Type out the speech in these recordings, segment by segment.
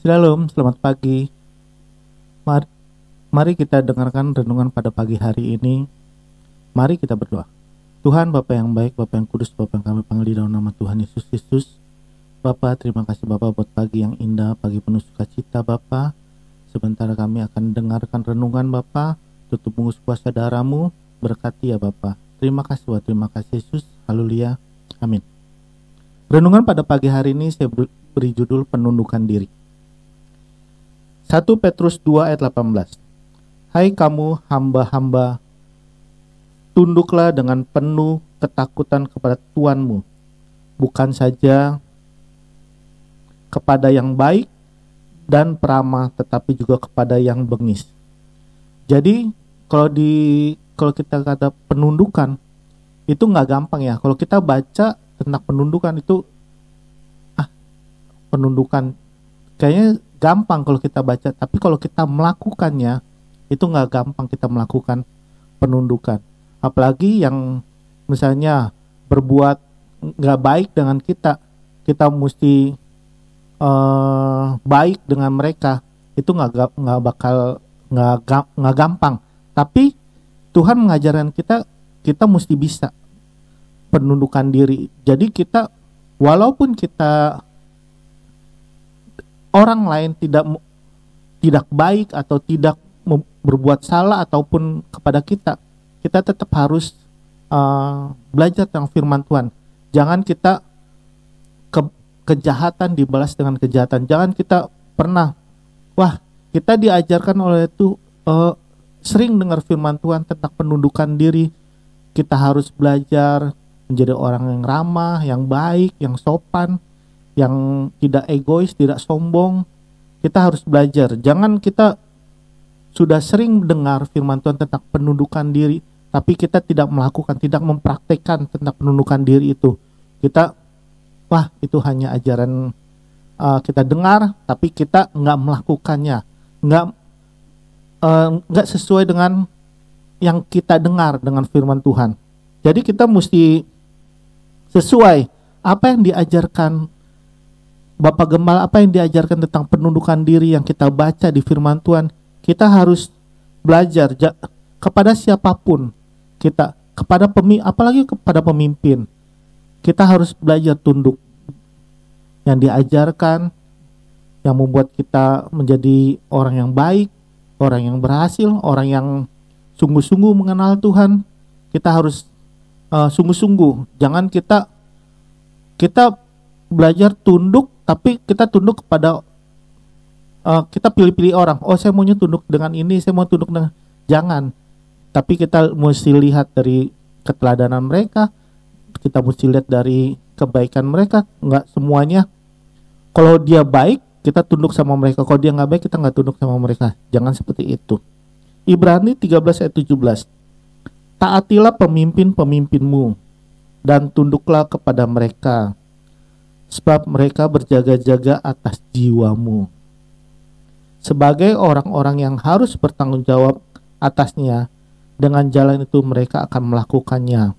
Shalom, selamat pagi. Mari, mari kita dengarkan renungan pada pagi hari ini. Mari kita berdoa. Tuhan, Bapa yang baik, Bapa yang kudus, Bapa yang kami panggil di dalam nama Tuhan Yesus Kristus. Bapa, terima kasih Bapa buat pagi yang indah, pagi penuh sukacita Bapa. Sebentar kami akan dengarkan renungan Bapa. Tutup bungkus kuasa darah-Mu, berkati ya Bapa. Terima kasih Tuhan, terima kasih Yesus. Haleluya. Amin. Renungan pada pagi hari ini saya beri judul penundukan diri. 1 Petrus 2 ayat 18. Hai kamu hamba-hamba, tunduklah dengan penuh ketakutan kepada Tuhanmu, bukan saja kepada yang baik dan peramah, tetapi juga kepada yang bengis. Jadi kalau kita kata penundukan itu nggak gampang ya. Kalau kita baca tentang penundukan itu penundukan kayaknya gampang kalau kita baca, tapi kalau kita melakukannya itu nggak gampang kita melakukan penundukan. Apalagi yang misalnya berbuat nggak baik dengan kita mesti baik dengan mereka, itu nggak gampang. Tapi Tuhan mengajarkan kita mesti bisa penundukan diri. Jadi kita walaupun kita orang lain tidak baik atau tidak berbuat salah ataupun kepada kita tetap harus belajar tentang firman Tuhan. Jangan kita kejahatan dibalas dengan kejahatan. Jangan kita pernah kita diajarkan oleh itu sering dengar firman Tuhan tentang penundukan diri. Kita harus belajar menjadi orang yang ramah, yang baik, yang sopan, yang tidak egois, tidak sombong. Kita harus belajar. Jangan kita sudah sering dengar firman Tuhan tentang penundukan diri, tapi kita tidak melakukan, tidak mempraktekkan tentang penundukan diri itu. Kita, itu hanya ajaran kita dengar, tapi kita nggak melakukannya, nggak sesuai dengan yang kita dengar dengan firman Tuhan. Jadi kita mesti sesuai apa yang diajarkan Bapak Gembala, apa yang diajarkan tentang penundukan diri yang kita baca di firman Tuhan. Kita harus belajar kepada siapapun kita, apalagi kepada pemimpin. Kita harus belajar tunduk. Yang diajarkan, yang membuat kita menjadi orang yang baik, orang yang berhasil, orang yang sungguh-sungguh mengenal Tuhan. Kita harus sungguh-sungguh. Jangan kita belajar tunduk, tapi kita tunduk kepada kita pilih-pilih orang. Saya maunya tunduk dengan ini, saya mau tunduk dengan. Jangan. Tapi kita mesti lihat dari keteladanan mereka. Kita mesti lihat dari kebaikan mereka. Enggak semuanya. Kalau dia baik, kita tunduk sama mereka. Kalau dia nggak baik, kita nggak tunduk sama mereka. Jangan seperti itu. Ibrani 13 ayat 17. Taatilah pemimpin-pemimpinmu dan tunduklah kepada mereka, sebab mereka berjaga-jaga atas jiwamu. Sebagai orang-orang yang harus bertanggung jawab atasnya, dengan jalan itu mereka akan melakukannya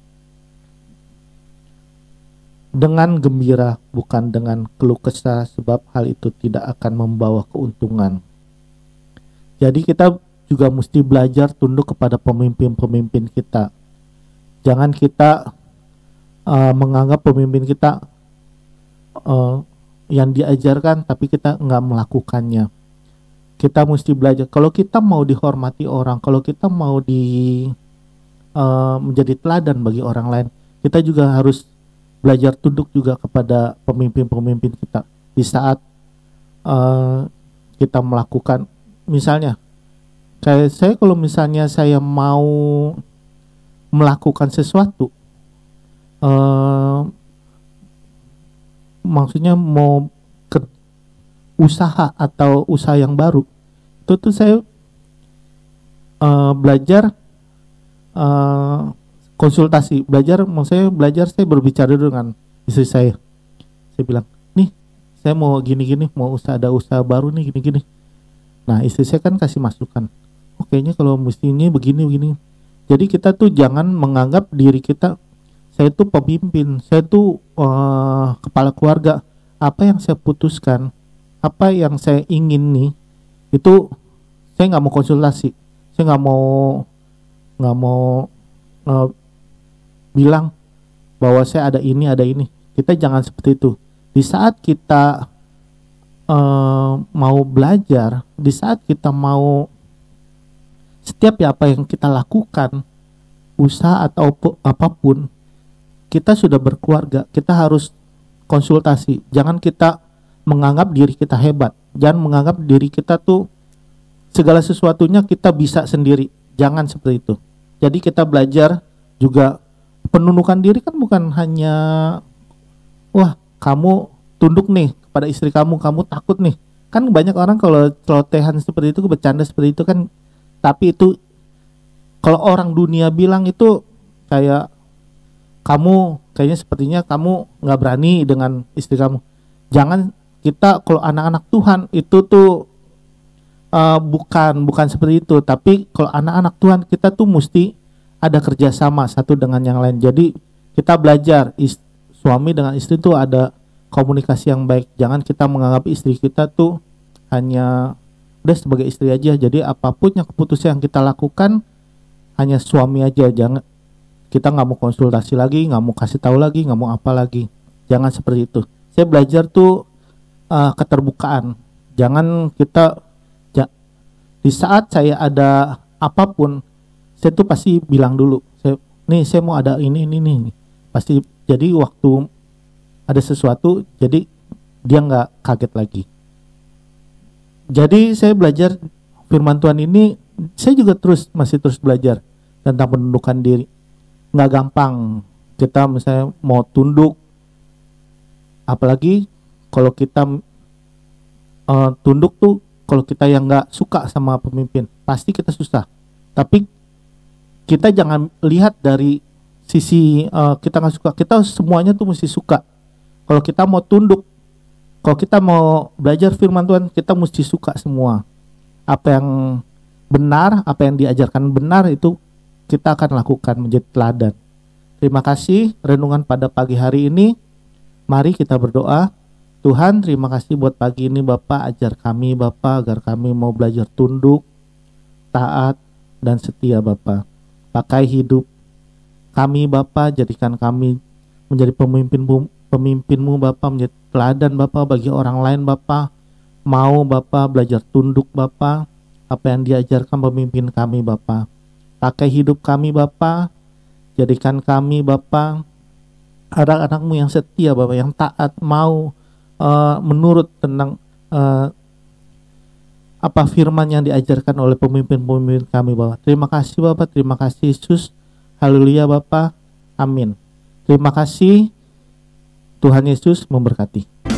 dengan gembira, bukan dengan keluh kesah, sebab hal itu tidak akan membawa keuntungan. Jadi kita juga mesti belajar tunduk kepada pemimpin-pemimpin kita. Jangan kita menganggap pemimpin kita yang diajarkan tapi kita nggak melakukannya. Kita mesti belajar. Kalau kita mau dihormati orang, kalau kita mau menjadi teladan bagi orang lain, kita juga harus belajar tunduk juga kepada pemimpin-pemimpin kita. Di saat kita melakukan, misalnya kayak saya, kalau misalnya saya mau melakukan sesuatu, maksudnya mau usaha atau usaha yang baru, itu tuh saya belajar konsultasi, saya berbicara dengan istri saya. Saya bilang, nih saya mau gini-gini, mau ada usaha baru nih gini-gini. Nah istri saya kan kasih masukan, kayaknya kalau mestinya begini. Jadi kita tuh jangan menganggap diri kita, saya tuh pemimpin, saya tuh kepala keluarga. Apa yang saya putuskan, apa yang saya ingin nih, itu saya nggak mau konsultasi, saya nggak mau eh, bilang bahwa saya ada ini ada ini. Kita jangan seperti itu. Di saat kita mau belajar, di saat kita mau setiap apa yang kita lakukan, usaha atau apapun, kita sudah berkeluarga, kita harus konsultasi. Jangan kita menganggap diri kita hebat, jangan menganggap diri kita tuh segala sesuatunya kita bisa sendiri. Jangan seperti itu. Jadi kita belajar juga, penundukan diri kan bukan hanya wah kamu tunduk nih kepada istri kamu takut nih. Kan banyak orang kalau celotehan seperti itu, bercanda seperti itu kan, tapi itu kalau orang dunia bilang itu kayak kamu kayaknya sepertinya kamu nggak berani dengan istri kamu. Jangan, kita kalau anak-anak Tuhan itu tuh bukan seperti itu. Tapi kalau anak-anak Tuhan kita tuh mesti ada kerjasama satu dengan yang lain. Jadi kita belajar suami dengan istri tuh ada komunikasi yang baik. Jangan kita menganggap istri kita tuh hanya udah sebagai istri aja. Jadi apapun yang keputusan yang kita lakukan hanya suami aja. Jangan, kita nggak mau konsultasi lagi, nggak mau kasih tahu lagi, nggak mau apa lagi. Jangan seperti itu. Saya belajar tuh keterbukaan. Jangan kita di saat saya ada apapun, saya tuh pasti bilang dulu, saya mau ada ini. Pasti, jadi waktu ada sesuatu, jadi dia nggak kaget lagi. Jadi saya belajar firman Tuhan ini, saya juga masih terus belajar tentang penundukan diri. Nggak gampang kita misalnya mau tunduk, apalagi kalau kita tunduk tuh, kalau kita yang nggak suka sama pemimpin, pasti kita susah. Tapi kita jangan lihat dari sisi kita nggak suka, kita semuanya tuh mesti suka. Kalau kita mau tunduk, kalau kita mau belajar firman Tuhan, kita mesti suka semua. Apa yang benar, apa yang diajarkan benar, itu kita akan lakukan menjadi teladan. Terima kasih renungan pada pagi hari ini. Mari kita berdoa. Tuhan, terima kasih buat pagi ini Bapak, ajar kami Bapak agar kami mau belajar tunduk, taat, dan setia Bapak. Pakai hidup kami Bapak, jadikan kami menjadi pemimpinmu Bapak, menjadi teladan Bapak bagi orang lain Bapak. Mau Bapak belajar tunduk Bapak, apa yang diajarkan pemimpin kami Bapak. Pakai hidup kami Bapak, jadikan kami Bapak anak-anakmu yang setia Bapak, yang taat, mau menurut tentang apa firman yang diajarkan oleh pemimpin-pemimpin kami Bapak. Terima kasih Bapak, terima kasih Yesus. Haleluya Bapak, amin. Terima kasih, Tuhan Yesus memberkati.